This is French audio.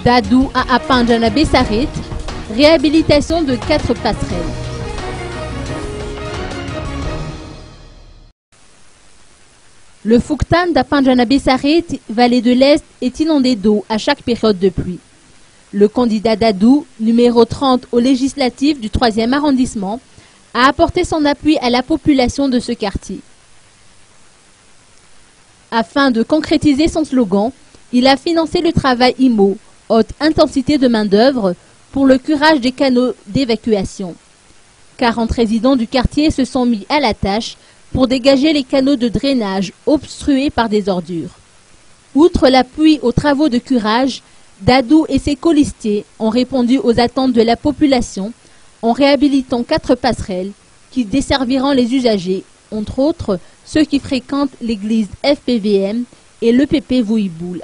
Dadou à Apanjana Bessarit, réhabilitation de 4 passerelles. Le Fouktan d'Apanjana Bessarit, vallée de l'Est, est inondé d'eau à chaque période de pluie. Le candidat Dadou, numéro 30 au législatif du 3e arrondissement, a apporté son appui à la population de ce quartier. Afin de concrétiser son slogan, il a financé le travail IMO, haute intensité de main-d'œuvre, pour le curage des canaux d'évacuation. 40 résidents du quartier se sont mis à la tâche pour dégager les canaux de drainage obstrués par des ordures. Outre l'appui aux travaux de curage, Dadou et ses colistiers ont répondu aux attentes de la population en réhabilitant 4 passerelles qui desserviront les usagers, entre autres ceux qui fréquentent l'église FPVM et l'EPP Vouiboul.